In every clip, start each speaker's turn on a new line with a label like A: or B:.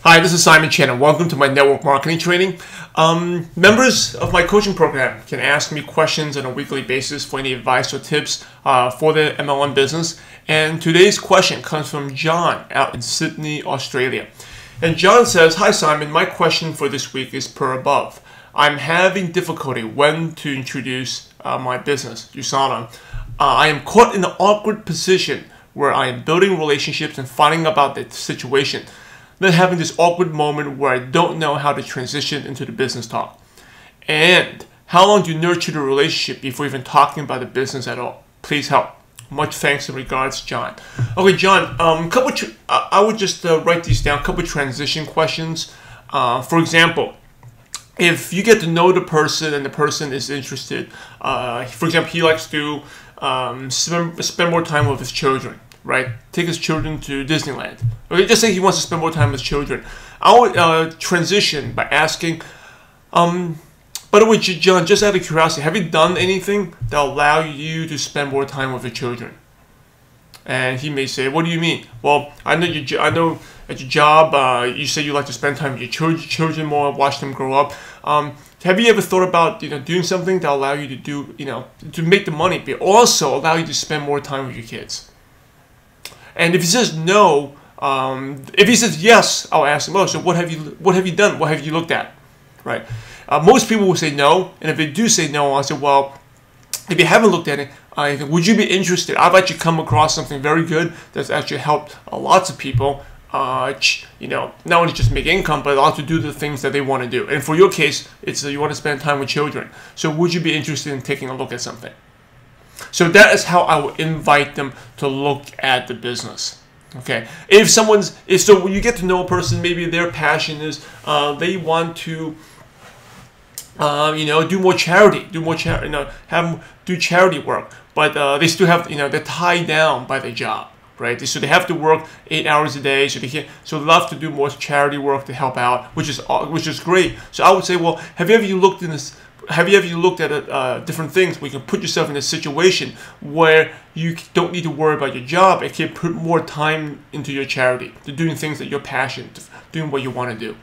A: Hi, this is Simon Chen, and welcome to my network marketing training. Members of my coaching program can ask me questions on a weekly basis for any advice or tips for their MLM business. And today's question comes from John out in Sydney, Australia. And John says, "Hi Simon, my question for this week is per above. I'm having difficulty when to introduce my business, USANA. I am caught in an awkward position where I am building relationships and finding about the situation, then having this awkward moment where I don't know how to transition into the business talk. And how long do you nurture the relationship before even talking about the business at all? Please help. Much thanks and regards, John." Okay, John, I would just write these down, a couple of transition questions. For example, if you get to know the person and the person is interested, for example, he likes to spend more time with his children, right? Take his children to Disneyland. Okay, just say he wants to spend more time with his children. I would transition by asking, by the way, John, just out of curiosity, have you done anything that allow you to spend more time with your children? And he may say, "What do you mean?" "Well, I know at your job, you say you like to spend time with your children more, watch them grow up. Have you ever thought about doing something that allow you to do to make the money, but also allow you to spend more time with your kids?" And if he says no, if he says yes, I'll ask him, "Oh, so what have you done? What have you looked at?" Right? Most people will say no, and if they do say no, I'll say, "Well, if you haven't looked at it, would you be interested? I've actually come across something very good that's actually helped lots of people. Not only just make income, but also do the things that they want to do. And for your case, it's you want to spend time with children. So would you be interested in taking a look at something?" So that is how I would invite them to look at the business. Okay. So when you get to know a person, maybe their passion is they want to do more charity, do charity work, but they still have they're tied down by their job, right? So they have to work 8 hours a day, so they love to do more charity work to help out, which is great. So I would say, well, have you ever looked at different things where you can put yourself in a situation where you don't need to worry about your job and can put more time into your charity, to doing things that you're passionate, doing what you want to do?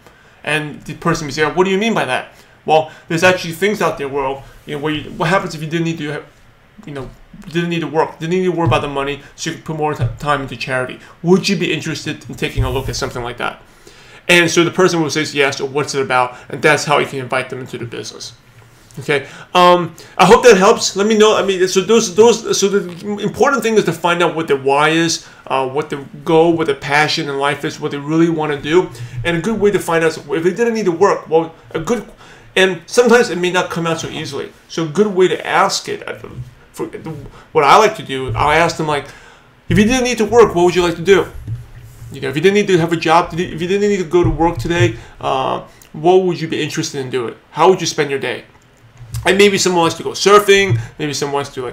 A: And the person may say, "What do you mean by that?" Well, there's actually things out there where what happens if you didn't need to work, didn't need to worry about the money, so you could put more time into charity. Would you be interested in taking a look at something like that? And so the person will say yes, or what's it about, and that's how you can invite them into the business. Okay, I hope that helps. Let me know. So the important thing is to find out what their why is, what the goal, what the passion in life is, what they really want to do, and a good way to find out if they didn't need to work. Well, and sometimes it may not come out so easily. So a good way to ask it, what I like to do, I'll ask them like, if you didn't need to work, what would you like to do? If you didn't need to have a job, if you didn't need to go to work today, what would you be interested in doing? How would you spend your day? And maybe someone wants to go surfing, maybe someone wants to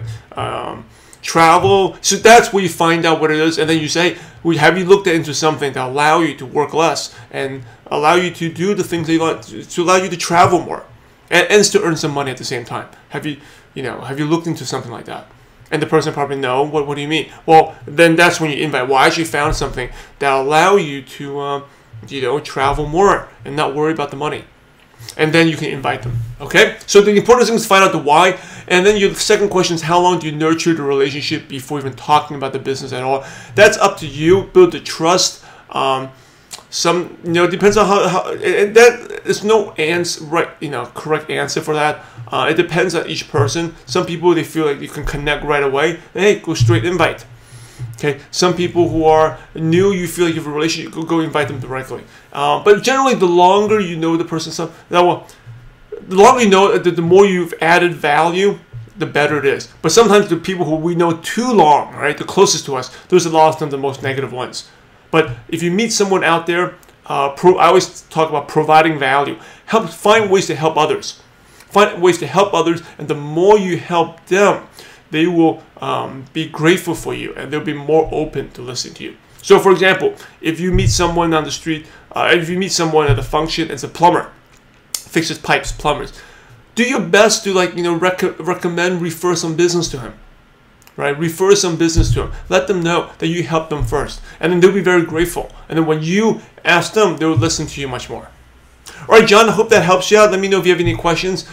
A: travel. So that's where you find out what it is, and then you say, have you looked into something that allow you to work less and allow you to do the things that you want, to allow you to travel more and still earn some money at the same time? Have you looked into something like that? And the person probably, "No, what do you mean?" Well, then that's when you invite, "Well, I actually found something that allow you to travel more and not worry about the money." And then you can invite them. Okay? So the important thing is to find out the why. And then your second question is, how long do you nurture the relationship before even talking about the business at all? That's up to you. Build the trust. Depends on how and that is no correct answer for that. It depends on each person. Some people, they feel like you can connect right away. Hey, go straight invite. Okay, some people who are new, you feel like you have a relationship, go invite them directly. But generally, the longer you know the person, the longer you know, the more you've added value, the better it is. But sometimes the people who we know too long, right, the closest to us, those are often the most negative ones. But if you meet someone out there, I always talk about providing value. Find ways to help others. Find ways to help others, and the more you help them, they will be grateful for you, and they'll be more open to listening to you. So, for example, if you meet someone on the street, if you meet someone at a function as a plumber, fixes pipes, plumbers, do your best to recommend, refer some business to him, right? Refer some business to them. Let them know that you helped them first. And then they'll be very grateful. And then when you ask them, they'll listen to you much more. All right, John, I hope that helps you out. Let me know if you have any questions.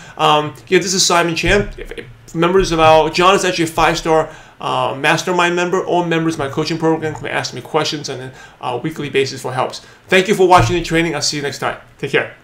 A: This is Simon Chan. If members of John is actually a 5-star mastermind member. All members of my coaching program can ask me questions on a weekly basis for helps. Thank you for watching the training. I'll see you next time. Take care.